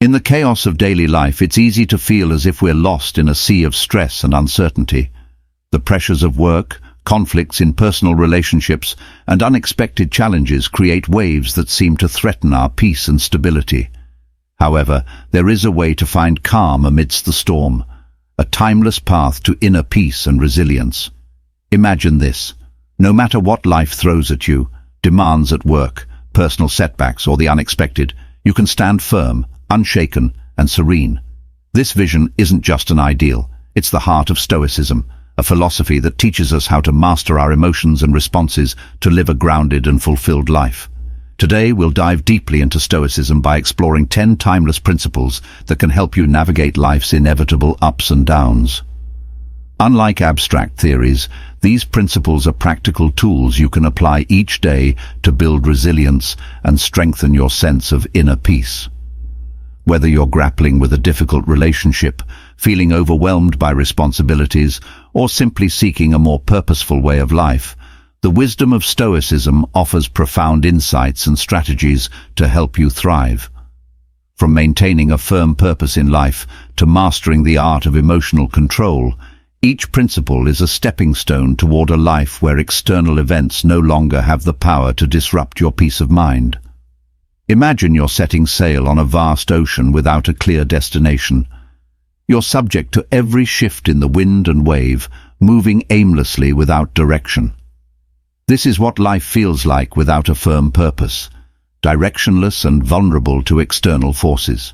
In the chaos of daily life, it's easy to feel as if we're lost in a sea of stress and uncertainty. The pressures of work, conflicts in personal relationships, and unexpected challenges create waves that seem to threaten our peace and stability. However, there is a way to find calm amidst the storm, a timeless path to inner peace and resilience. Imagine this. No matter what life throws at you, demands at work, personal setbacks, or the unexpected, you can stand firm, unshaken, and serene. This vision isn't just an ideal, it's the heart of Stoicism, a philosophy that teaches us how to master our emotions and responses to live a grounded and fulfilled life. Today, we'll dive deeply into Stoicism by exploring 10 timeless principles that can help you navigate life's inevitable ups and downs. Unlike abstract theories, these principles are practical tools you can apply each day to build resilience and strengthen your sense of inner peace. Whether you're grappling with a difficult relationship, feeling overwhelmed by responsibilities, or simply seeking a more purposeful way of life, the wisdom of Stoicism offers profound insights and strategies to help you thrive. From maintaining a firm purpose in life to mastering the art of emotional control, each principle is a stepping stone toward a life where external events no longer have the power to disrupt your peace of mind. Imagine you're setting sail on a vast ocean without a clear destination. You're subject to every shift in the wind and wave, moving aimlessly without direction. This is what life feels like without a firm purpose, directionless and vulnerable to external forces.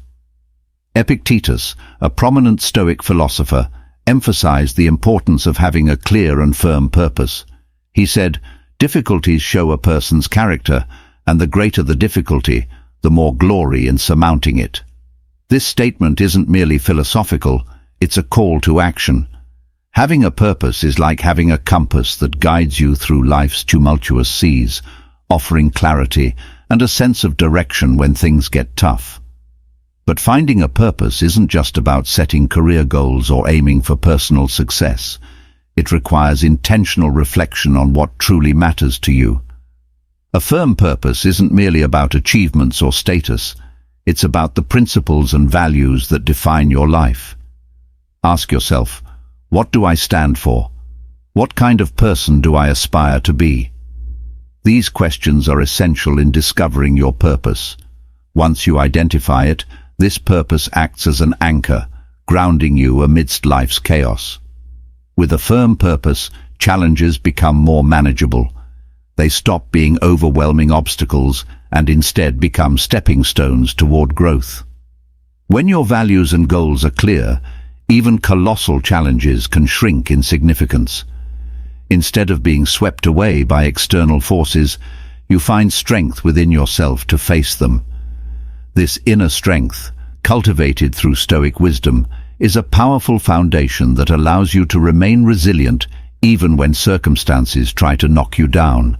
Epictetus, a prominent Stoic philosopher, emphasized the importance of having a clear and firm purpose. He said, "Difficulties show a person's character, and the greater the difficulty, the more glory in surmounting it." This statement isn't merely philosophical, it's a call to action. Having a purpose is like having a compass that guides you through life's tumultuous seas, offering clarity and a sense of direction when things get tough. But finding a purpose isn't just about setting career goals or aiming for personal success. It requires intentional reflection on what truly matters to you. A firm purpose isn't merely about achievements or status. It's about the principles and values that define your life. Ask yourself, what do I stand for? What kind of person do I aspire to be? These questions are essential in discovering your purpose. Once you identify it, this purpose acts as an anchor, grounding you amidst life's chaos. With a firm purpose, challenges become more manageable. They stop being overwhelming obstacles and instead become stepping stones toward growth. When your values and goals are clear, even colossal challenges can shrink in significance. Instead of being swept away by external forces, you find strength within yourself to face them. This inner strength, cultivated through Stoic wisdom, is a powerful foundation that allows you to remain resilient even when circumstances try to knock you down.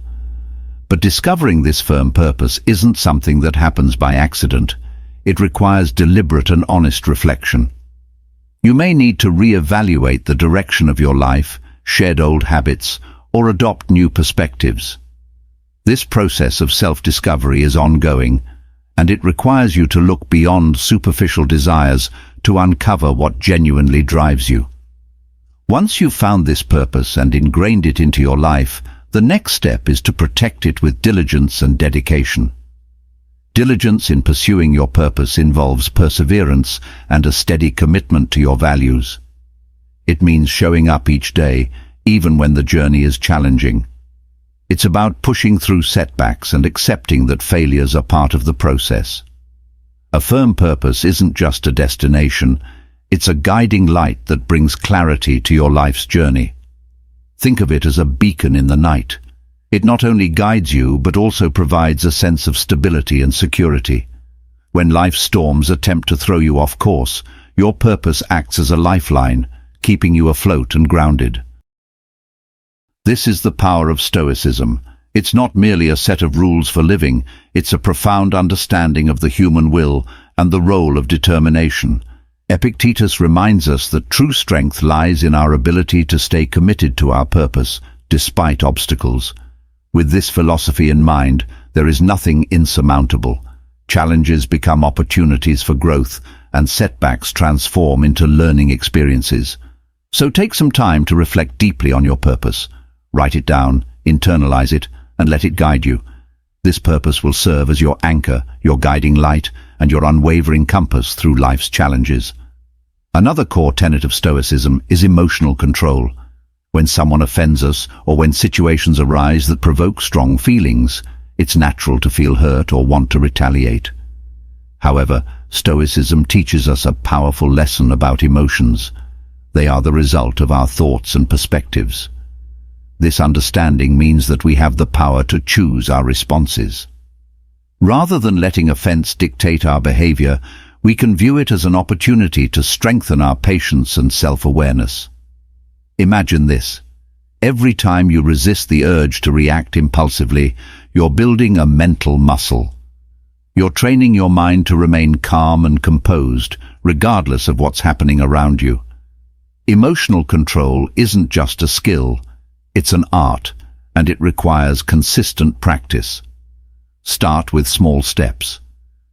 But discovering this firm purpose isn't something that happens by accident. It requires deliberate and honest reflection. You may need to re-evaluate the direction of your life, shed old habits, or adopt new perspectives. This process of self-discovery is ongoing, and it requires you to look beyond superficial desires to uncover what genuinely drives you. Once you've found this purpose and ingrained it into your life, the next step is to protect it with diligence and dedication. Diligence in pursuing your purpose involves perseverance and a steady commitment to your values. It means showing up each day, even when the journey is challenging. It's about pushing through setbacks and accepting that failures are part of the process. A firm purpose isn't just a destination, it's a guiding light that brings clarity to your life's journey. Think of it as a beacon in the night. It not only guides you, but also provides a sense of stability and security. When life's storms attempt to throw you off course, your purpose acts as a lifeline, keeping you afloat and grounded. This is the power of Stoicism. It's not merely a set of rules for living, it's a profound understanding of the human will and the role of determination. Epictetus reminds us that true strength lies in our ability to stay committed to our purpose, despite obstacles. With this philosophy in mind, there is nothing insurmountable. Challenges become opportunities for growth, and setbacks transform into learning experiences. So take some time to reflect deeply on your purpose. Write it down, internalize it, and let it guide you. This purpose will serve as your anchor, your guiding light, and your unwavering compass through life's challenges. Another core tenet of Stoicism is emotional control. When someone offends us, or when situations arise that provoke strong feelings, it's natural to feel hurt or want to retaliate. However, Stoicism teaches us a powerful lesson about emotions. They are the result of our thoughts and perspectives. This understanding means that we have the power to choose our responses. Rather than letting offense dictate our behavior, we can view it as an opportunity to strengthen our patience and self-awareness. Imagine this. Every time you resist the urge to react impulsively, you're building a mental muscle. You're training your mind to remain calm and composed, regardless of what's happening around you. Emotional control isn't just a skill, it's an art, and it requires consistent practice. Start with small steps.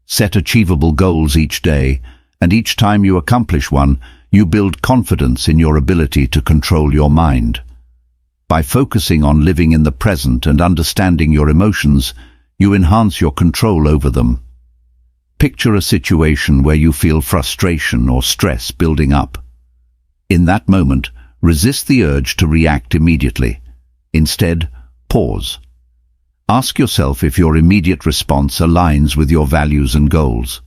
Set achievable goals each day, and each time you accomplish one, you build confidence in your ability to control your mind. By focusing on living in the present and understanding your emotions, you enhance your control over them. Picture a situation where you feel frustration or stress building up. In that moment, resist the urge to react immediately. Instead, pause. Ask yourself if your immediate response aligns with your values and goals.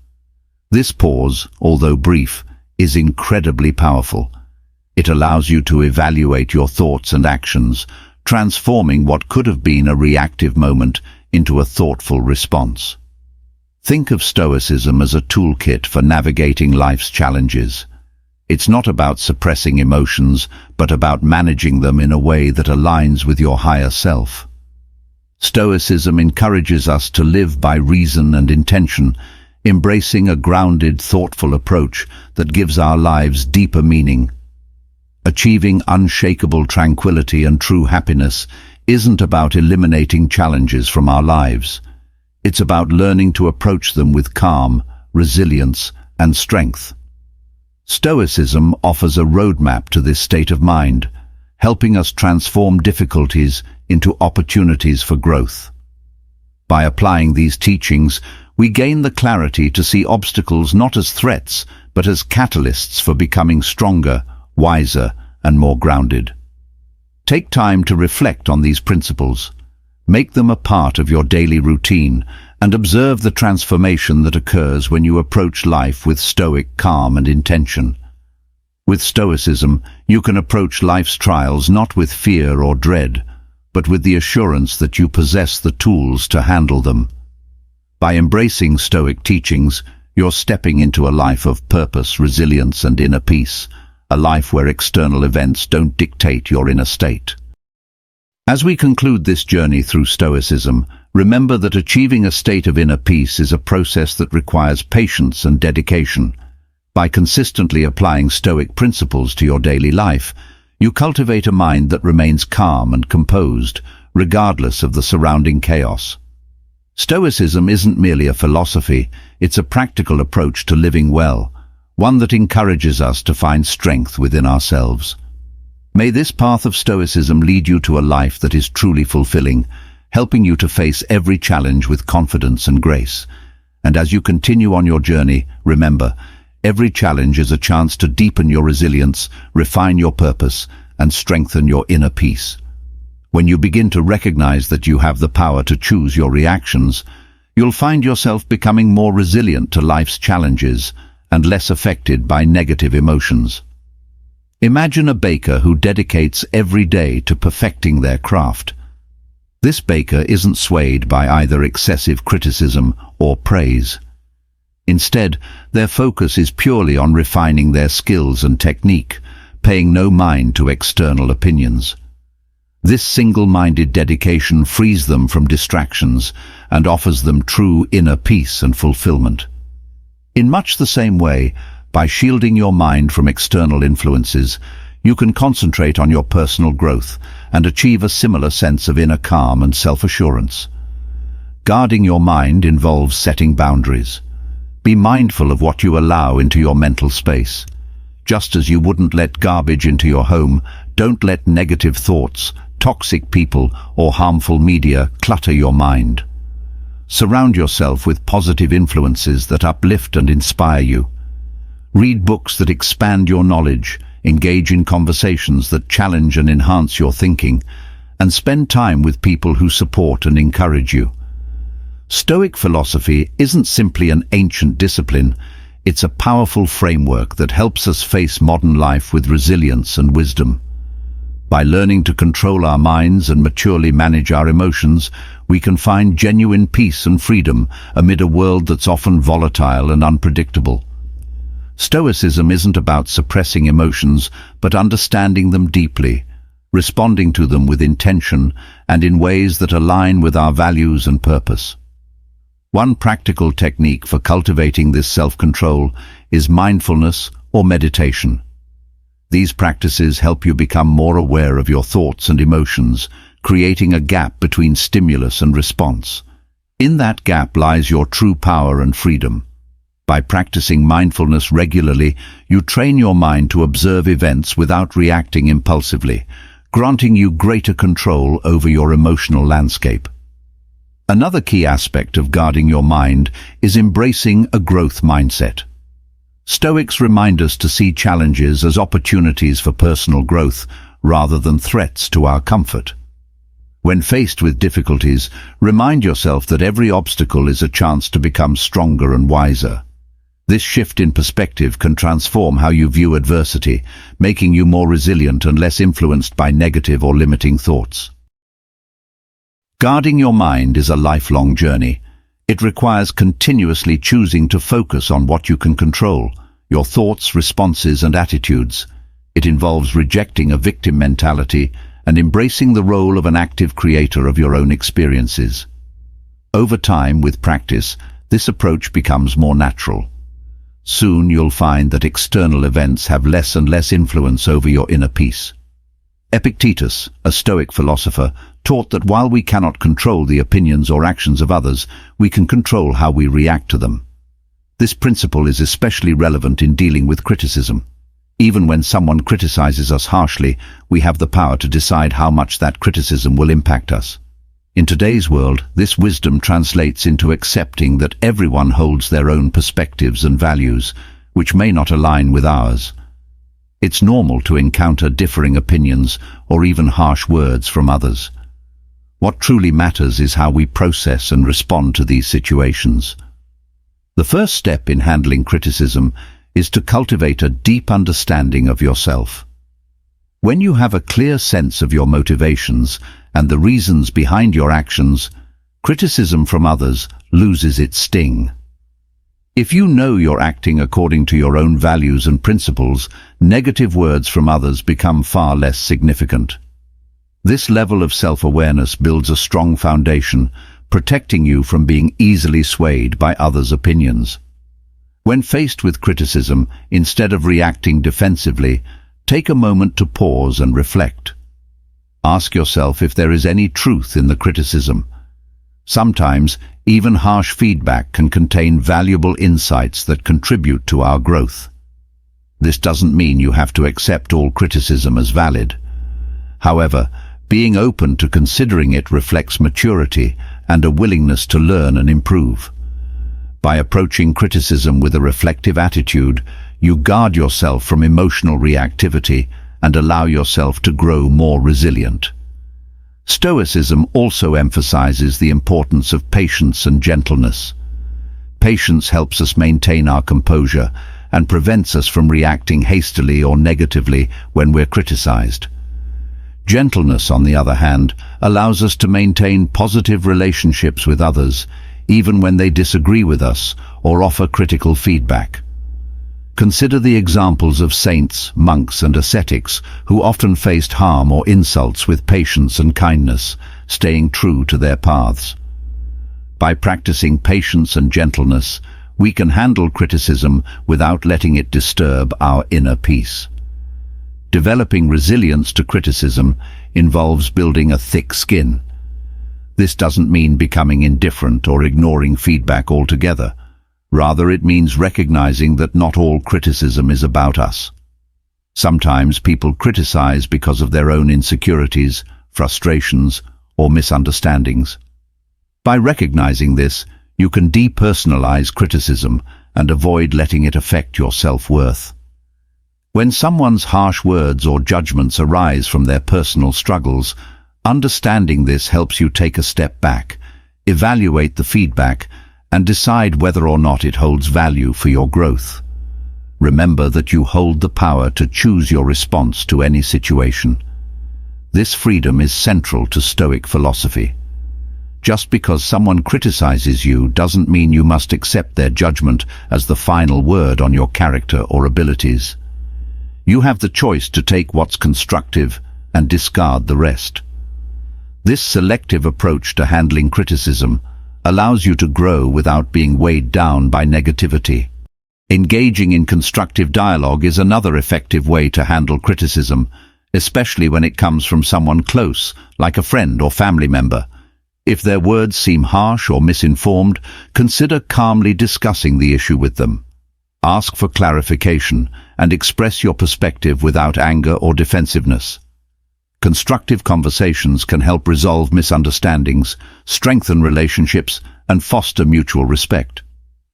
This pause, although brief, is incredibly powerful. It allows you to evaluate your thoughts and actions, transforming what could have been a reactive moment into a thoughtful response. Think of Stoicism as a toolkit for navigating life's challenges. It's not about suppressing emotions, but about managing them in a way that aligns with your higher self. Stoicism encourages us to live by reason and intention, embracing a grounded, thoughtful approach that gives our lives deeper meaning. Achieving unshakable tranquility and true happiness isn't about eliminating challenges from our lives. It's about learning to approach them with calm, resilience, and strength. Stoicism offers a roadmap to this state of mind, helping us transform difficulties into opportunities for growth. By applying these teachings, we gain the clarity to see obstacles not as threats, but as catalysts for becoming stronger, wiser, and more grounded. Take time to reflect on these principles. Make them a part of your daily routine, and observe the transformation that occurs when you approach life with stoic calm and intention. With Stoicism, you can approach life's trials not with fear or dread, but with the assurance that you possess the tools to handle them. By embracing Stoic teachings, you're stepping into a life of purpose, resilience, and inner peace, a life where external events don't dictate your inner state. As we conclude this journey through Stoicism, remember that achieving a state of inner peace is a process that requires patience and dedication. By consistently applying Stoic principles to your daily life, you cultivate a mind that remains calm and composed, regardless of the surrounding chaos. Stoicism isn't merely a philosophy, it's a practical approach to living well, one that encourages us to find strength within ourselves. May this path of Stoicism lead you to a life that is truly fulfilling, helping you to face every challenge with confidence and grace. And as you continue on your journey, remember, every challenge is a chance to deepen your resilience, refine your purpose, and strengthen your inner peace. When you begin to recognize that you have the power to choose your reactions, you'll find yourself becoming more resilient to life's challenges and less affected by negative emotions. Imagine a baker who dedicates every day to perfecting their craft. This baker isn't swayed by either excessive criticism or praise. Instead, their focus is purely on refining their skills and technique, paying no mind to external opinions. This single-minded dedication frees them from distractions and offers them true inner peace and fulfillment. In much the same way, by shielding your mind from external influences, you can concentrate on your personal growth and achieve a similar sense of inner calm and self-assurance. Guarding your mind involves setting boundaries. Be mindful of what you allow into your mental space. Just as you wouldn't let garbage into your home, don't let negative thoughts, toxic people, or harmful media clutter your mind. Surround yourself with positive influences that uplift and inspire you. Read books that expand your knowledge, engage in conversations that challenge and enhance your thinking, and spend time with people who support and encourage you. Stoic philosophy isn't simply an ancient discipline, it's a powerful framework that helps us face modern life with resilience and wisdom. By learning to control our minds and maturely manage our emotions, we can find genuine peace and freedom amid a world that's often volatile and unpredictable. Stoicism isn't about suppressing emotions, but understanding them deeply, responding to them with intention and in ways that align with our values and purpose. One practical technique for cultivating this self-control is mindfulness or meditation. These practices help you become more aware of your thoughts and emotions, creating a gap between stimulus and response. In that gap lies your true power and freedom. By practicing mindfulness regularly, you train your mind to observe events without reacting impulsively, granting you greater control over your emotional landscape. Another key aspect of guarding your mind is embracing a growth mindset. Stoics remind us to see challenges as opportunities for personal growth rather than threats to our comfort. When faced with difficulties, remind yourself that every obstacle is a chance to become stronger and wiser. This shift in perspective can transform how you view adversity, making you more resilient and less influenced by negative or limiting thoughts. Guarding your mind is a lifelong journey. It requires continuously choosing to focus on what you can control, your thoughts, responses, and attitudes. It involves rejecting a victim mentality and embracing the role of an active creator of your own experiences. Over time, with practice, this approach becomes more natural. Soon you'll find that external events have less and less influence over your inner peace. Epictetus, a Stoic philosopher, taught that while we cannot control the opinions or actions of others, we can control how we react to them. This principle is especially relevant in dealing with criticism. Even when someone criticizes us harshly, we have the power to decide how much that criticism will impact us. In today's world, this wisdom translates into accepting that everyone holds their own perspectives and values, which may not align with ours. It's normal to encounter differing opinions or even harsh words from others. What truly matters is how we process and respond to these situations. The first step in handling criticism is to cultivate a deep understanding of yourself. When you have a clear sense of your motivations and the reasons behind your actions, criticism from others loses its sting. If you know you're acting according to your own values and principles, negative words from others become far less significant. This level of self-awareness builds a strong foundation, protecting you from being easily swayed by others' opinions. When faced with criticism, instead of reacting defensively, take a moment to pause and reflect. Ask yourself if there is any truth in the criticism. Sometimes, even harsh feedback can contain valuable insights that contribute to our growth. This doesn't mean you have to accept all criticism as valid. However, being open to considering it reflects maturity and a willingness to learn and improve. By approaching criticism with a reflective attitude, you guard yourself from emotional reactivity and allow yourself to grow more resilient. Stoicism also emphasizes the importance of patience and gentleness. Patience helps us maintain our composure and prevents us from reacting hastily or negatively when we're criticized. Gentleness, on the other hand, allows us to maintain positive relationships with others, even when they disagree with us or offer critical feedback. Consider the examples of saints, monks, and ascetics who often faced harm or insults with patience and kindness, staying true to their paths. By practicing patience and gentleness, we can handle criticism without letting it disturb our inner peace. Developing resilience to criticism involves building a thick skin. This doesn't mean becoming indifferent or ignoring feedback altogether. Rather, it means recognizing that not all criticism is about us. Sometimes people criticize because of their own insecurities, frustrations, or misunderstandings. By recognizing this, you can depersonalize criticism and avoid letting it affect your self-worth. When someone's harsh words or judgments arise from their personal struggles, understanding this helps you take a step back, evaluate the feedback, and decide whether or not it holds value for your growth. Remember that you hold the power to choose your response to any situation. This freedom is central to Stoic philosophy. Just because someone criticizes you doesn't mean you must accept their judgment as the final word on your character or abilities. You have the choice to take what's constructive and discard the rest. This selective approach to handling criticism allows you to grow without being weighed down by negativity. Engaging in constructive dialogue is another effective way to handle criticism, especially when it comes from someone close, like a friend or family member. If their words seem harsh or misinformed, consider calmly discussing the issue with them. Ask for clarification and express your perspective without anger or defensiveness. Constructive conversations can help resolve misunderstandings, strengthen relationships, and foster mutual respect.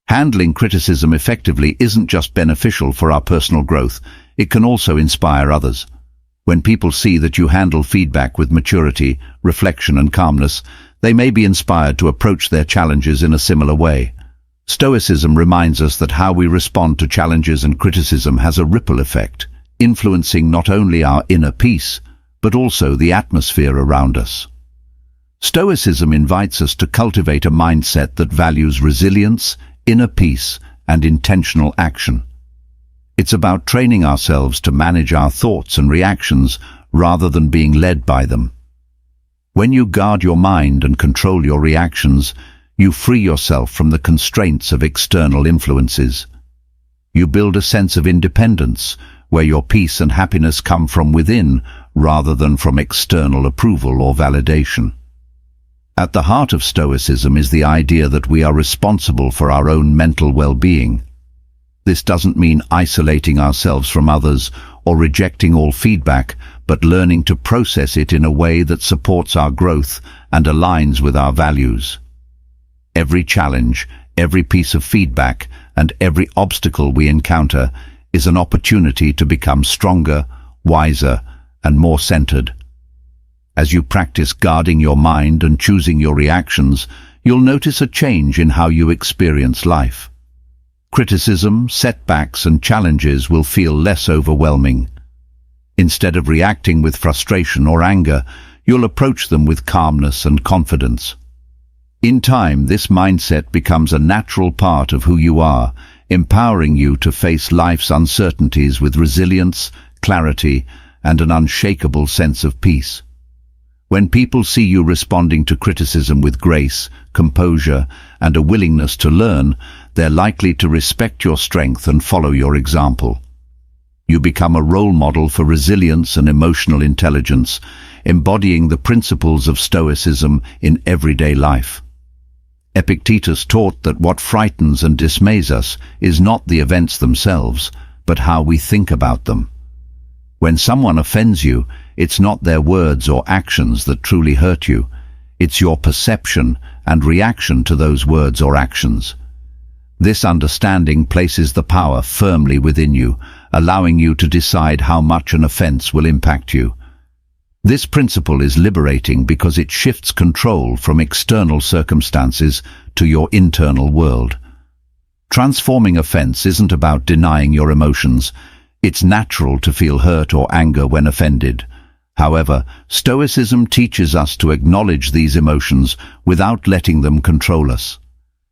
Handling criticism effectively isn't just beneficial for our personal growth, it can also inspire others. When people see that you handle feedback with maturity, reflection, and calmness, they may be inspired to approach their challenges in a similar way. Stoicism reminds us that how we respond to challenges and criticism has a ripple effect, influencing not only our inner peace, but also the atmosphere around us. Stoicism invites us to cultivate a mindset that values resilience, inner peace, and intentional action. It's about training ourselves to manage our thoughts and reactions rather than being led by them. When you guard your mind and control your reactions, you free yourself from the constraints of external influences. You build a sense of independence, where your peace and happiness come from within rather than from external approval or validation. At the heart of Stoicism is the idea that we are responsible for our own mental well-being. This doesn't mean isolating ourselves from others or rejecting all feedback, but learning to process it in a way that supports our growth and aligns with our values. Every challenge, every piece of feedback, and every obstacle we encounter is an opportunity to become stronger, wiser, and more centered. As you practice guarding your mind and choosing your reactions, you'll notice a change in how you experience life. Criticism, setbacks, and challenges will feel less overwhelming. Instead of reacting with frustration or anger, you'll approach them with calmness and confidence. In time, this mindset becomes a natural part of who you are, empowering you to face life's uncertainties with resilience, clarity, and an unshakable sense of peace. When people see you responding to criticism with grace, composure, and a willingness to learn, they're likely to respect your strength and follow your example. You become a role model for resilience and emotional intelligence, embodying the principles of Stoicism in everyday life. Epictetus taught that what frightens and dismays us is not the events themselves, but how we think about them. When someone offends you, it's not their words or actions that truly hurt you. It's your perception and reaction to those words or actions. This understanding places the power firmly within you, allowing you to decide how much an offense will impact you. This principle is liberating because it shifts control from external circumstances to your internal world. Transforming offense isn't about denying your emotions. It's natural to feel hurt or anger when offended. However, Stoicism teaches us to acknowledge these emotions without letting them control us.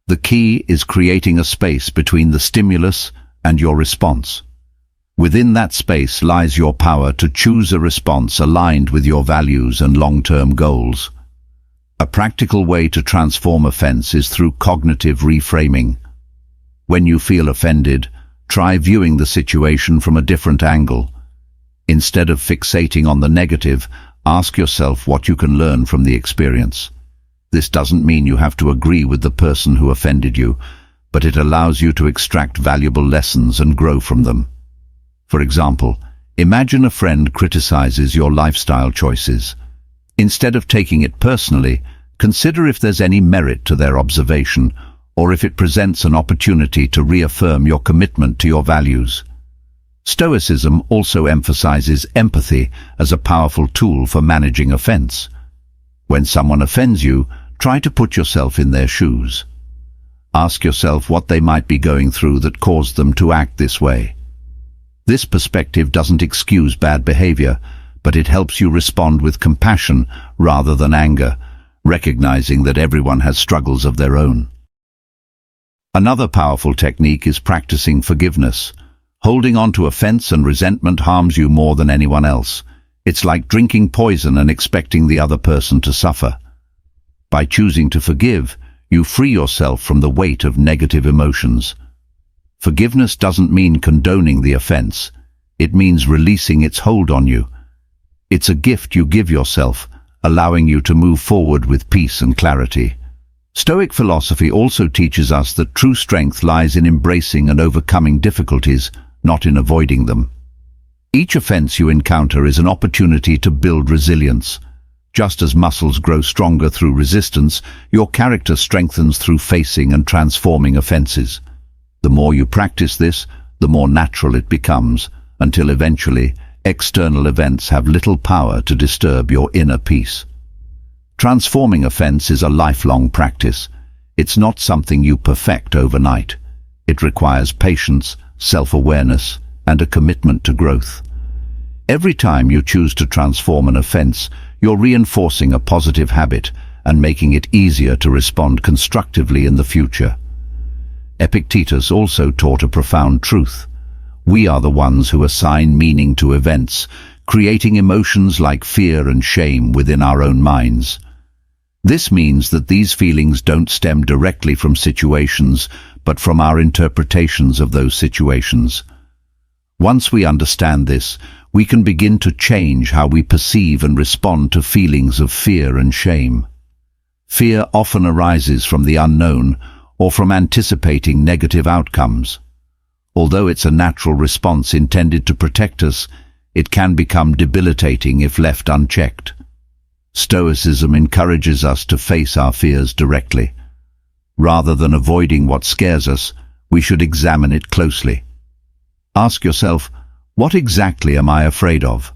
The key is creating a space between the stimulus and your response. Within that space lies your power to choose a response aligned with your values and long-term goals. A practical way to transform offense is through cognitive reframing. When you feel offended, try viewing the situation from a different angle. Instead of fixating on the negative, ask yourself what you can learn from the experience. This doesn't mean you have to agree with the person who offended you, but it allows you to extract valuable lessons and grow from them. For example, imagine a friend criticizes your lifestyle choices. Instead of taking it personally, consider if there's any merit to their observation, or if it presents an opportunity to reaffirm your commitment to your values. Stoicism also emphasizes empathy as a powerful tool for managing offense. When someone offends you, try to put yourself in their shoes. Ask yourself what they might be going through that caused them to act this way. This perspective doesn't excuse bad behavior, but it helps you respond with compassion rather than anger, recognizing that everyone has struggles of their own. Another powerful technique is practicing forgiveness. Holding on to offense and resentment harms you more than anyone else. It's like drinking poison and expecting the other person to suffer. By choosing to forgive, you free yourself from the weight of negative emotions. Forgiveness doesn't mean condoning the offense. It means releasing its hold on you. It's a gift you give yourself, allowing you to move forward with peace and clarity. Stoic philosophy also teaches us that true strength lies in embracing and overcoming difficulties, not in avoiding them. Each offense you encounter is an opportunity to build resilience. Just as muscles grow stronger through resistance, your character strengthens through facing and transforming offenses. The more you practice this, the more natural it becomes, until eventually, external events have little power to disturb your inner peace. Transforming offense is a lifelong practice. It's not something you perfect overnight. It requires patience, self-awareness, and a commitment to growth. Every time you choose to transform an offense, you're reinforcing a positive habit and making it easier to respond constructively in the future. Epictetus also taught a profound truth. We are the ones who assign meaning to events, creating emotions like fear and shame within our own minds. This means that these feelings don't stem directly from situations, but from our interpretations of those situations. Once we understand this, we can begin to change how we perceive and respond to feelings of fear and shame. Fear often arises from the unknown or from anticipating negative outcomes. Although it's a natural response intended to protect us, it can become debilitating if left unchecked. Stoicism encourages us to face our fears directly. Rather than avoiding what scares us, we should examine it closely. Ask yourself, what exactly am I afraid of?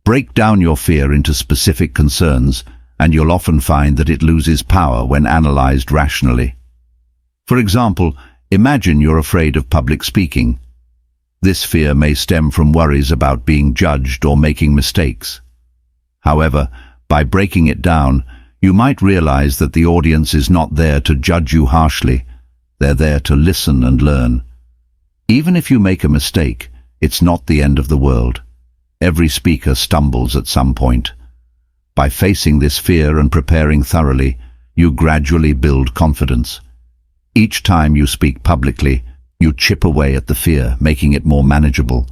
Break down your fear into specific concerns, and you'll often find that it loses power when analyzed rationally. For example, imagine you're afraid of public speaking. This fear may stem from worries about being judged or making mistakes. However, by breaking it down, you might realize that the audience is not there to judge you harshly. They're there to listen and learn. Even if you make a mistake, it's not the end of the world. Every speaker stumbles at some point. By facing this fear and preparing thoroughly, you gradually build confidence. Each time you speak publicly, you chip away at the fear, making it more manageable.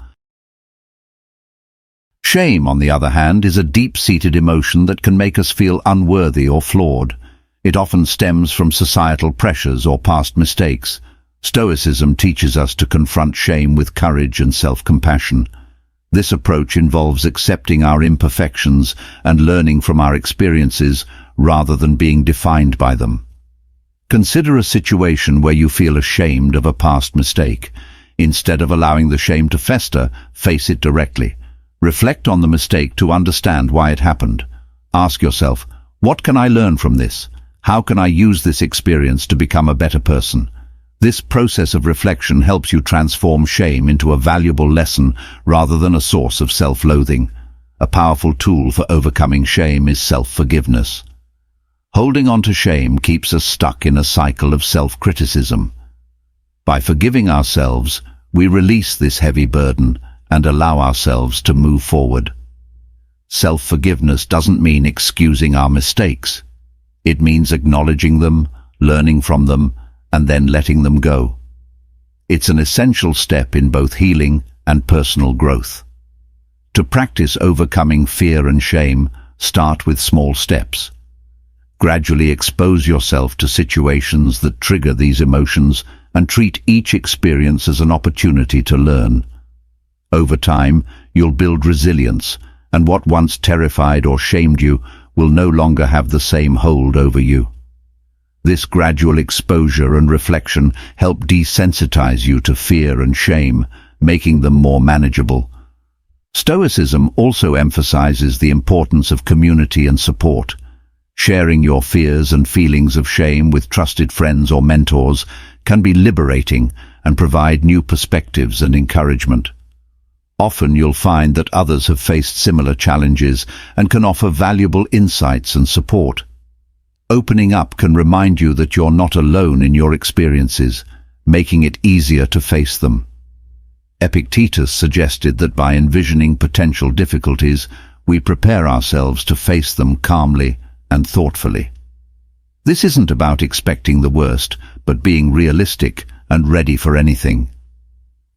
Shame, on the other hand, is a deep-seated emotion that can make us feel unworthy or flawed. It often stems from societal pressures or past mistakes. Stoicism teaches us to confront shame with courage and self-compassion. This approach involves accepting our imperfections and learning from our experiences rather than being defined by them. Consider a situation where you feel ashamed of a past mistake. Instead of allowing the shame to fester, face it directly. Reflect on the mistake to understand why it happened. Ask yourself, what can I learn from this? How can I use this experience to become a better person? This process of reflection helps you transform shame into a valuable lesson rather than a source of self-loathing. A powerful tool for overcoming shame is self-forgiveness. Holding on to shame keeps us stuck in a cycle of self-criticism. By forgiving ourselves, we release this heavy burden and allow ourselves to move forward. Self-forgiveness doesn't mean excusing our mistakes. It means acknowledging them, learning from them, and then letting them go. It's an essential step in both healing and personal growth. To practice overcoming fear and shame, start with small steps. Gradually expose yourself to situations that trigger these emotions and treat each experience as an opportunity to learn. Over time, you'll build resilience, and what once terrified or shamed you will no longer have the same hold over you. This gradual exposure and reflection help desensitize you to fear and shame, making them more manageable. Stoicism also emphasizes the importance of community and support. Sharing your fears and feelings of shame with trusted friends or mentors can be liberating and provide new perspectives and encouragement. Often you'll find that others have faced similar challenges and can offer valuable insights and support. Opening up can remind you that you're not alone in your experiences, making it easier to face them. Epictetus suggested that by envisioning potential difficulties, we prepare ourselves to face them calmly and thoughtfully. This isn't about expecting the worst, but being realistic and ready for anything.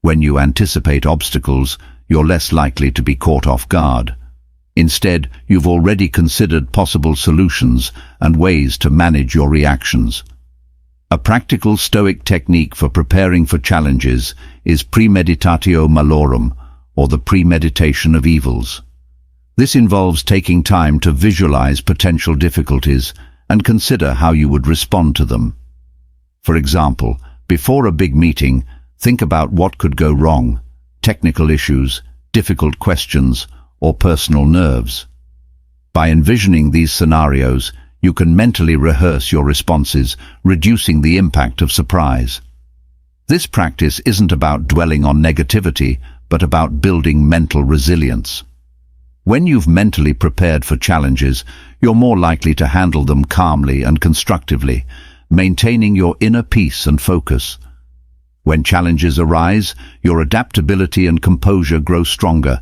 When you anticipate obstacles, you're less likely to be caught off guard. Instead, you've already considered possible solutions and ways to manage your reactions. A practical Stoic technique for preparing for challenges is premeditatio malorum, or the premeditation of evils. This involves taking time to visualize potential difficulties and consider how you would respond to them. For example, before a big meeting, think about what could go wrong: technical issues, difficult questions, or personal nerves. By envisioning these scenarios, you can mentally rehearse your responses, reducing the impact of surprise. This practice isn't about dwelling on negativity, but about building mental resilience. When you've mentally prepared for challenges, you're more likely to handle them calmly and constructively, maintaining your inner peace and focus. When challenges arise, your adaptability and composure grow stronger,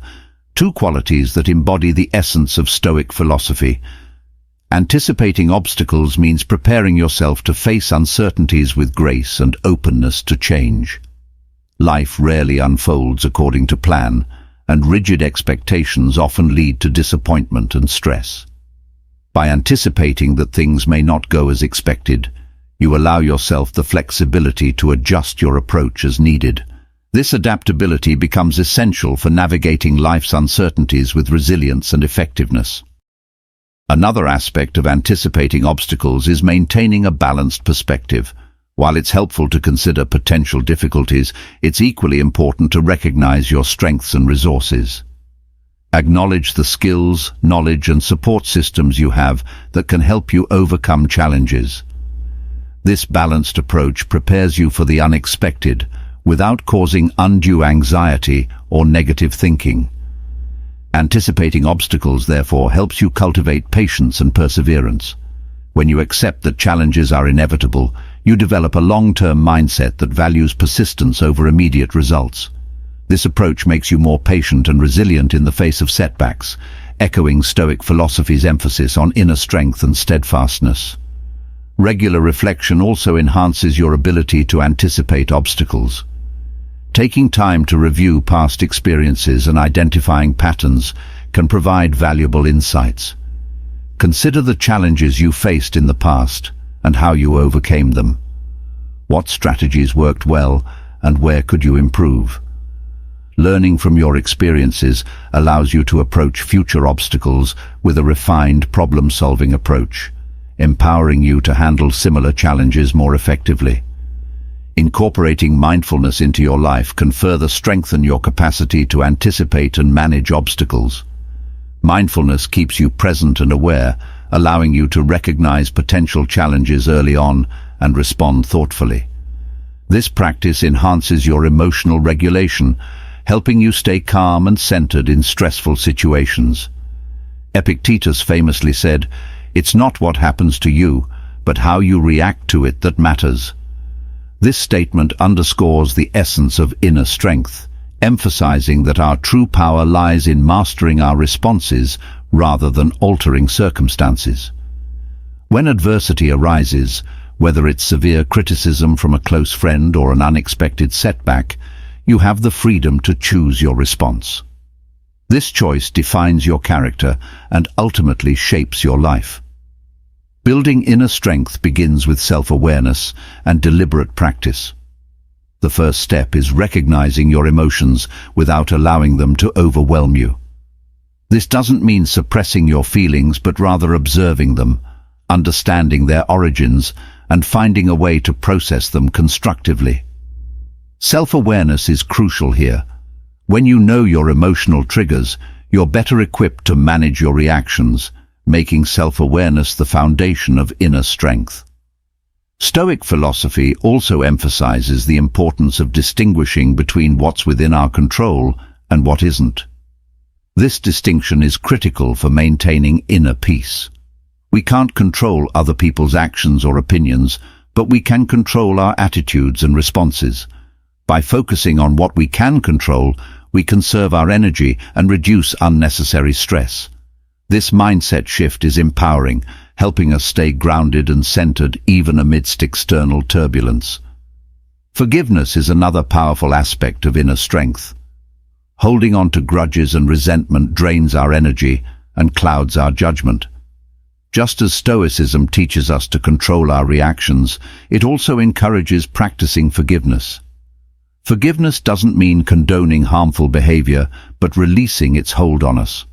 two qualities that embody the essence of Stoic philosophy. Anticipating obstacles means preparing yourself to face uncertainties with grace and openness to change. Life rarely unfolds according to plan, and rigid expectations often lead to disappointment and stress. By anticipating that things may not go as expected, you allow yourself the flexibility to adjust your approach as needed. This adaptability becomes essential for navigating life's uncertainties with resilience and effectiveness. Another aspect of anticipating obstacles is maintaining a balanced perspective. While it's helpful to consider potential difficulties, it's equally important to recognize your strengths and resources. Acknowledge the skills, knowledge, and support systems you have that can help you overcome challenges. This balanced approach prepares you for the unexpected without causing undue anxiety or negative thinking. Anticipating obstacles, therefore, helps you cultivate patience and perseverance. When you accept that challenges are inevitable, you develop a long-term mindset that values persistence over immediate results. This approach makes you more patient and resilient in the face of setbacks, echoing Stoic philosophy's emphasis on inner strength and steadfastness. Regular reflection also enhances your ability to anticipate obstacles. Taking time to review past experiences and identifying patterns can provide valuable insights. Consider the challenges you faced in the past and how you overcame them. What strategies worked well and where could you improve? Learning from your experiences allows you to approach future obstacles with a refined problem-solving approach, empowering you to handle similar challenges more effectively. Incorporating mindfulness into your life can further strengthen your capacity to anticipate and manage obstacles. Mindfulness keeps you present and aware, allowing you to recognize potential challenges early on and respond thoughtfully. This practice enhances your emotional regulation, helping you stay calm and centered in stressful situations. Epictetus famously said, "It's not what happens to you, but how you react to it that matters." This statement underscores the essence of inner strength, emphasizing that our true power lies in mastering our responses rather than altering circumstances. When adversity arises, whether it's severe criticism from a close friend or an unexpected setback, you have the freedom to choose your response. This choice defines your character and ultimately shapes your life. Building inner strength begins with self-awareness and deliberate practice. The first step is recognizing your emotions without allowing them to overwhelm you. This doesn't mean suppressing your feelings, but rather observing them, understanding their origins, and finding a way to process them constructively. Self-awareness is crucial here. When you know your emotional triggers, you're better equipped to manage your reactions, making self-awareness the foundation of inner strength. Stoic philosophy also emphasizes the importance of distinguishing between what's within our control and what isn't. This distinction is critical for maintaining inner peace. We can't control other people's actions or opinions, but we can control our attitudes and responses. By focusing on what we can control, we conserve our energy and reduce unnecessary stress. This mindset shift is empowering, helping us stay grounded and centered even amidst external turbulence. Forgiveness is another powerful aspect of inner strength. Holding on to grudges and resentment drains our energy and clouds our judgment. Just as Stoicism teaches us to control our reactions, it also encourages practicing forgiveness. Forgiveness doesn't mean condoning harmful behavior, but releasing its hold on us.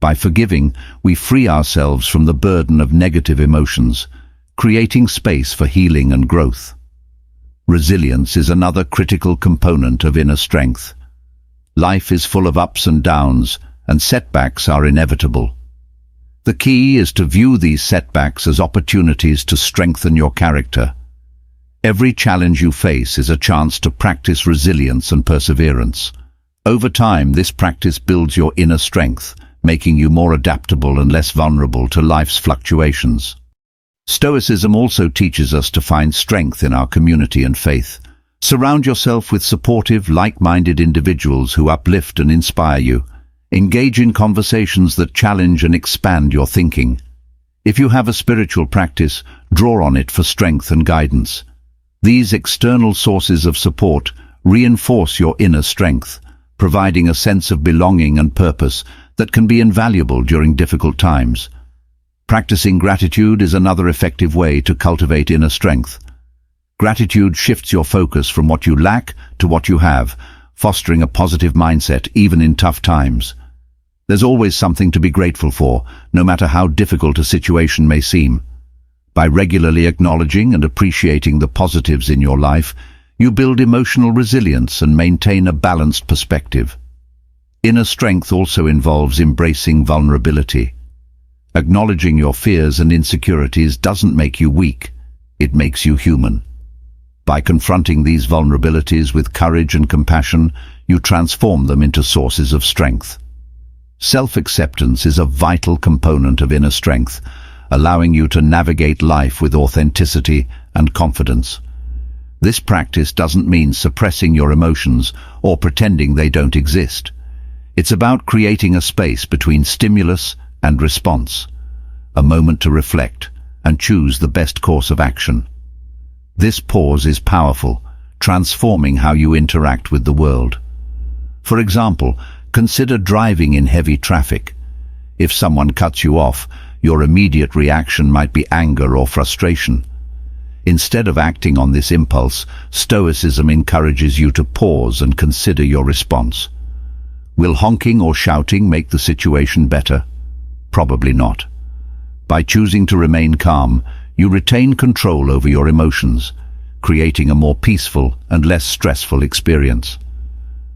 By forgiving, we free ourselves from the burden of negative emotions, creating space for healing and growth. Resilience is another critical component of inner strength. Life is full of ups and downs, and setbacks are inevitable. The key is to view these setbacks as opportunities to strengthen your character. Every challenge you face is a chance to practice resilience and perseverance. Over time, this practice builds your inner strength, making you more adaptable and less vulnerable to life's fluctuations. Stoicism also teaches us to find strength in our community and faith. Surround yourself with supportive, like-minded individuals who uplift and inspire you. Engage in conversations that challenge and expand your thinking. If you have a spiritual practice, draw on it for strength and guidance. These external sources of support reinforce your inner strength, providing a sense of belonging and purpose that can be invaluable during difficult times. Practicing gratitude is another effective way to cultivate inner strength. Gratitude shifts your focus from what you lack to what you have, fostering a positive mindset even in tough times. There's always something to be grateful for, no matter how difficult a situation may seem. By regularly acknowledging and appreciating the positives in your life, you build emotional resilience and maintain a balanced perspective. Inner strength also involves embracing vulnerability. Acknowledging your fears and insecurities doesn't make you weak, it makes you human. By confronting these vulnerabilities with courage and compassion, you transform them into sources of strength. Self-acceptance is a vital component of inner strength, allowing you to navigate life with authenticity and confidence. This practice doesn't mean suppressing your emotions or pretending they don't exist. It's about creating a space between stimulus and response, a moment to reflect and choose the best course of action. This pause is powerful, transforming how you interact with the world. For example, consider driving in heavy traffic. If someone cuts you off, your immediate reaction might be anger or frustration. Instead of acting on this impulse, Stoicism encourages you to pause and consider your response. Will honking or shouting make the situation better? Probably not. By choosing to remain calm, you retain control over your emotions, creating a more peaceful and less stressful experience.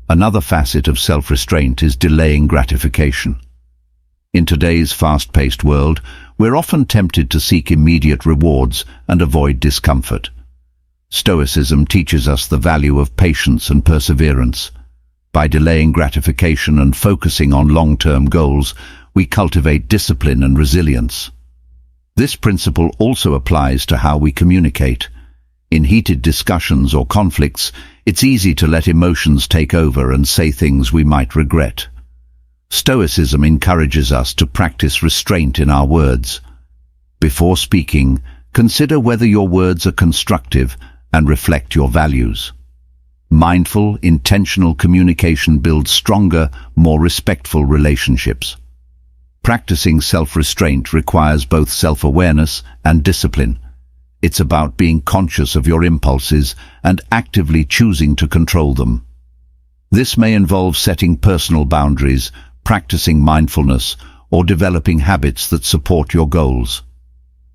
Another facet of self-restraint is delaying gratification. In today's fast-paced world, we're often tempted to seek immediate rewards and avoid discomfort. Stoicism teaches us the value of patience and perseverance. By delaying gratification and focusing on long-term goals, we cultivate discipline and resilience. This principle also applies to how we communicate. In heated discussions or conflicts, it's easy to let emotions take over and say things we might regret. Stoicism encourages us to practice restraint in our words. Before speaking, consider whether your words are constructive and reflect your values. Mindful, intentional communication builds stronger, more respectful relationships. Practicing self-restraint requires both self-awareness and discipline. It's about being conscious of your impulses and actively choosing to control them. This may involve setting personal boundaries, practicing mindfulness, or developing habits that support your goals.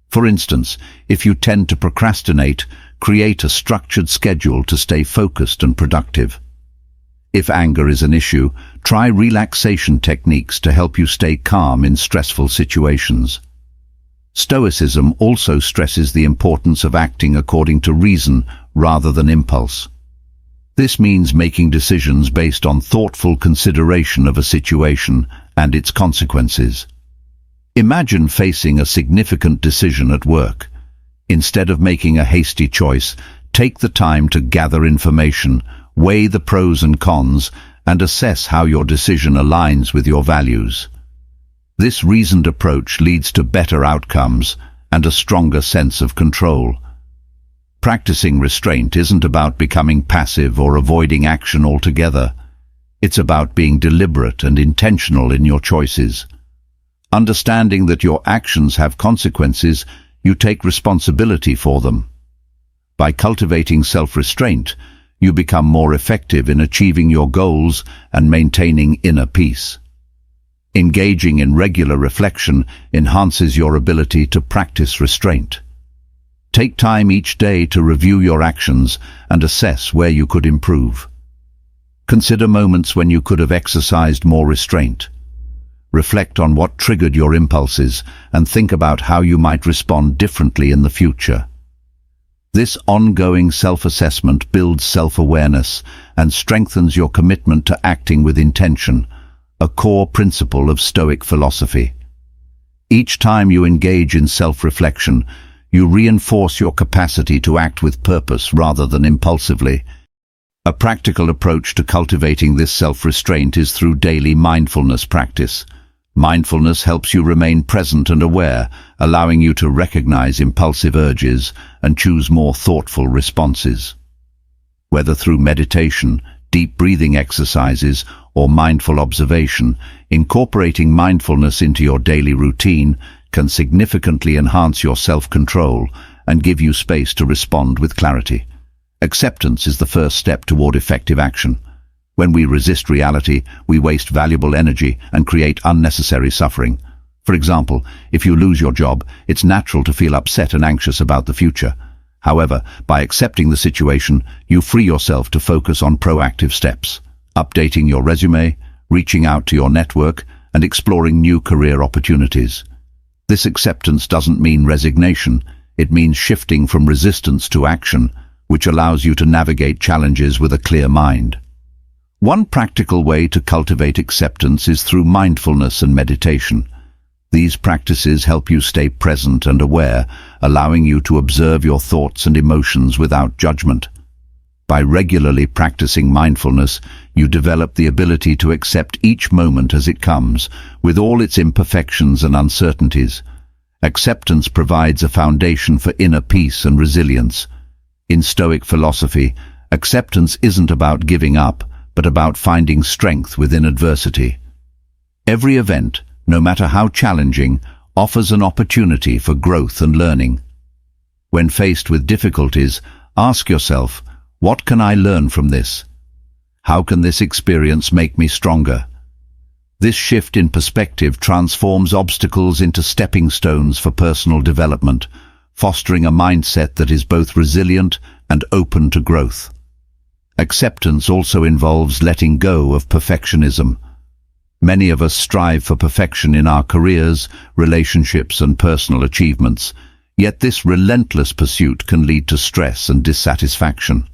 For instance, if you tend to procrastinate, create a structured schedule to stay focused and productive. If anger is an issue, try relaxation techniques to help you stay calm in stressful situations. Stoicism also stresses the importance of acting according to reason rather than impulse. This means making decisions based on thoughtful consideration of a situation and its consequences. Imagine facing a significant decision at work. Instead of making a hasty choice, take the time to gather information, weigh the pros and cons, and assess how your decision aligns with your values. This reasoned approach leads to better outcomes and a stronger sense of control. Practicing restraint isn't about becoming passive or avoiding action altogether. It's about being deliberate and intentional in your choices. Understanding that your actions have consequences, you take responsibility for them. By cultivating self-restraint, you become more effective in achieving your goals and maintaining inner peace. Engaging in regular reflection enhances your ability to practice restraint. Take time each day to review your actions and assess where you could improve. Consider moments when you could have exercised more restraint. Reflect on what triggered your impulses and think about how you might respond differently in the future. This ongoing self-assessment builds self-awareness and strengthens your commitment to acting with intention, a core principle of Stoic philosophy. Each time you engage in self-reflection, you reinforce your capacity to act with purpose rather than impulsively. A practical approach to cultivating this self-restraint is through daily mindfulness practice. Mindfulness helps you remain present and aware, allowing you to recognize impulsive urges and choose more thoughtful responses. Whether through meditation, deep breathing exercises, or mindful observation, incorporating mindfulness into your daily routine can significantly enhance your self-control and give you space to respond with clarity. Acceptance is the first step toward effective action. When we resist reality, we waste valuable energy and create unnecessary suffering. For example, if you lose your job, it's natural to feel upset and anxious about the future. However, by accepting the situation, you free yourself to focus on proactive steps, updating your resume, reaching out to your network, and exploring new career opportunities. This acceptance doesn't mean resignation, it means shifting from resistance to action, which allows you to navigate challenges with a clear mind. One practical way to cultivate acceptance is through mindfulness and meditation. These practices help you stay present and aware, allowing you to observe your thoughts and emotions without judgment. By regularly practicing mindfulness, you develop the ability to accept each moment as it comes, with all its imperfections and uncertainties. Acceptance provides a foundation for inner peace and resilience. In Stoic philosophy, acceptance isn't about giving up, but about finding strength within adversity. Every event, no matter how challenging, offers an opportunity for growth and learning. When faced with difficulties, ask yourself, what can I learn from this? How can this experience make me stronger? This shift in perspective transforms obstacles into stepping stones for personal development, fostering a mindset that is both resilient and open to growth. Acceptance also involves letting go of perfectionism. Many of us strive for perfection in our careers, relationships, and personal achievements, yet this relentless pursuit can lead to stress and dissatisfaction.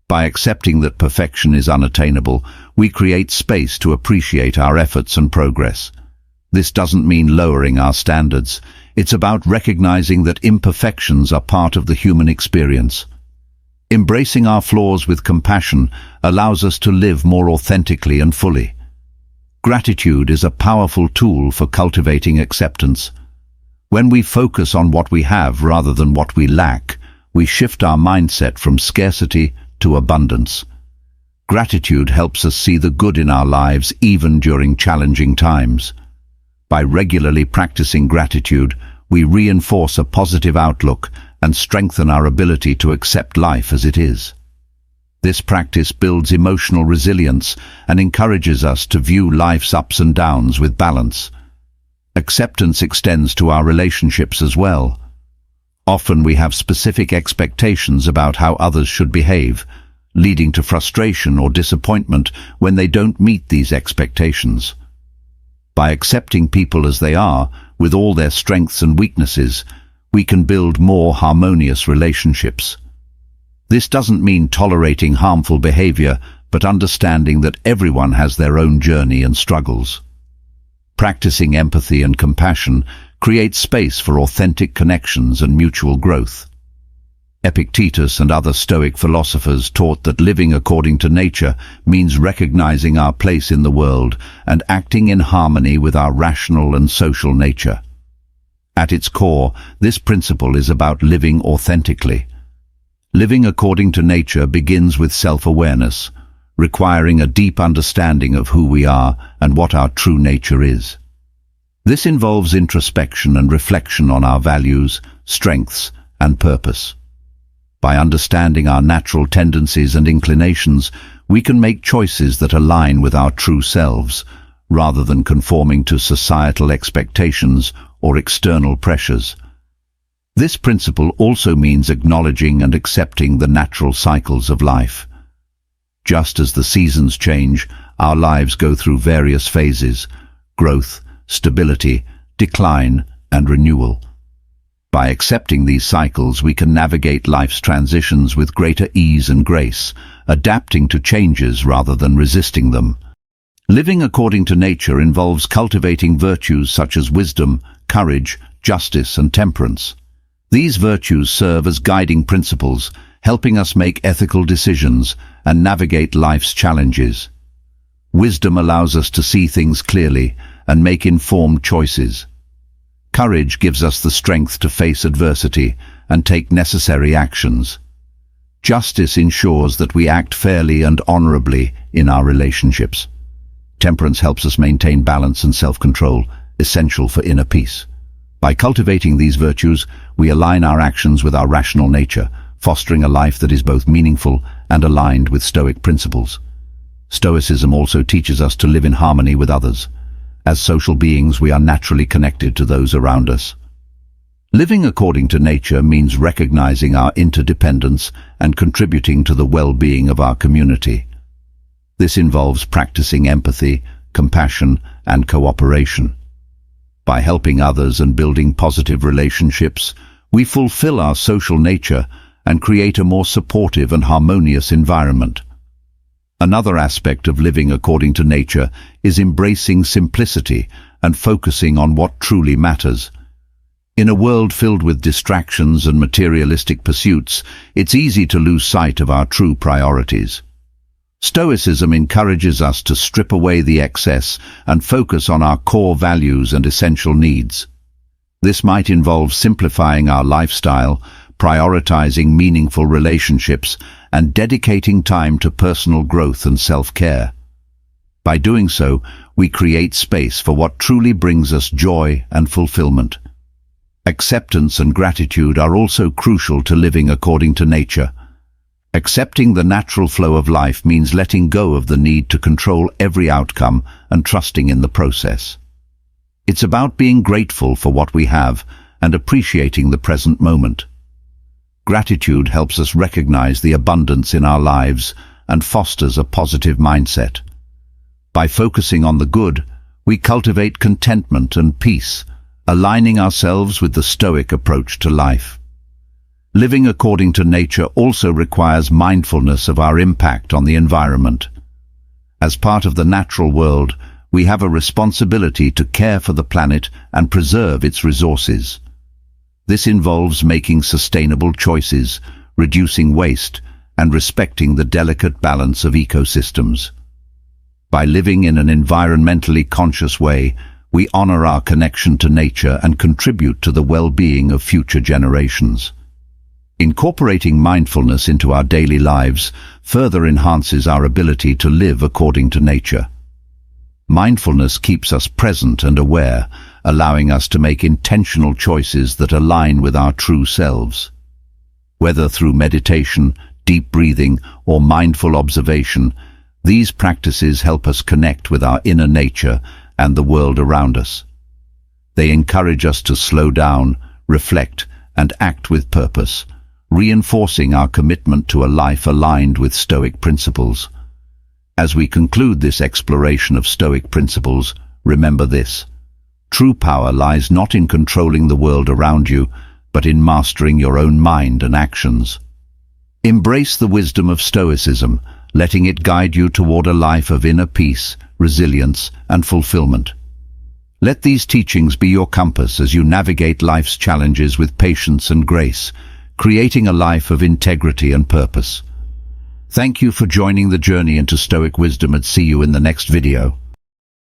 By accepting that perfection is unattainable, we create space to appreciate our efforts and progress. This doesn't mean lowering our standards. It's about recognizing that imperfections are part of the human experience. Embracing our flaws with compassion allows us to live more authentically and fully. Gratitude is a powerful tool for cultivating acceptance. When we focus on what we have rather than what we lack, we shift our mindset from scarcity to abundance. Gratitude helps us see the good in our lives even during challenging times. By regularly practicing gratitude, we reinforce a positive outlook and strengthen our ability to accept life as it is. This practice builds emotional resilience and encourages us to view life's ups and downs with balance. Acceptance extends to our relationships as well. Often we have specific expectations about how others should behave, leading to frustration or disappointment when they don't meet these expectations. By accepting people as they are, with all their strengths and weaknesses, we can build more harmonious relationships. This doesn't mean tolerating harmful behavior, but understanding that everyone has their own journey and struggles. Practicing empathy and compassion creates space for authentic connections and mutual growth. Epictetus and other Stoic philosophers taught that living according to nature means recognizing our place in the world and acting in harmony with our rational and social nature. At its core, this principle is about living authentically. Living according to nature begins with self-awareness, requiring a deep understanding of who we are and what our true nature is. This involves introspection and reflection on our values, strengths, and purpose. By understanding our natural tendencies and inclinations, we can make choices that align with our true selves, rather than conforming to societal expectations or external pressures. This principle also means acknowledging and accepting the natural cycles of life. Just as the seasons change, our lives go through various phases: growth, stability, decline, and renewal. By accepting these cycles, we can navigate life's transitions with greater ease and grace, adapting to changes rather than resisting them. Living according to nature involves cultivating virtues such as wisdom, courage, justice, and temperance. These virtues serve as guiding principles, helping us make ethical decisions and navigate life's challenges. Wisdom allows us to see things clearly and make informed choices. Courage gives us the strength to face adversity and take necessary actions. Justice ensures that we act fairly and honorably in our relationships. Temperance helps us maintain balance and self-control, essential for inner peace. By cultivating these virtues, we align our actions with our rational nature, fostering a life that is both meaningful and aligned with Stoic principles. Stoicism also teaches us to live in harmony with others. As social beings, we are naturally connected to those around us. Living according to nature means recognizing our interdependence and contributing to the well-being of our community. This involves practicing empathy, compassion, and cooperation. By helping others and building positive relationships, we fulfill our social nature and create a more supportive and harmonious environment. Another aspect of living according to nature is embracing simplicity and focusing on what truly matters. In a world filled with distractions and materialistic pursuits, it's easy to lose sight of our true priorities. Stoicism encourages us to strip away the excess and focus on our core values and essential needs. This might involve simplifying our lifestyle, prioritizing meaningful relationships, and dedicating time to personal growth and self-care. By doing so, we create space for what truly brings us joy and fulfillment. Acceptance and gratitude are also crucial to living according to nature. Accepting the natural flow of life means letting go of the need to control every outcome and trusting in the process. It's about being grateful for what we have and appreciating the present moment. Gratitude helps us recognize the abundance in our lives and fosters a positive mindset. By focusing on the good, we cultivate contentment and peace, aligning ourselves with the Stoic approach to life. Living according to nature also requires mindfulness of our impact on the environment. As part of the natural world, we have a responsibility to care for the planet and preserve its resources. This involves making sustainable choices, reducing waste, and respecting the delicate balance of ecosystems. By living in an environmentally conscious way, we honor our connection to nature and contribute to the well-being of future generations. Incorporating mindfulness into our daily lives further enhances our ability to live according to nature. Mindfulness keeps us present and aware, allowing us to make intentional choices that align with our true selves. Whether through meditation, deep breathing, or mindful observation, these practices help us connect with our inner nature and the world around us. They encourage us to slow down, reflect, and act with purpose, reinforcing our commitment to a life aligned with Stoic principles. As we conclude this exploration of Stoic principles, remember this: true power lies not in controlling the world around you, but in mastering your own mind and actions. Embrace the wisdom of Stoicism, letting it guide you toward a life of inner peace, resilience, and fulfillment. Let these teachings be your compass as you navigate life's challenges with patience and grace, creating a life of integrity and purpose. Thank you for joining the journey into Stoic wisdom, and see you in the next video.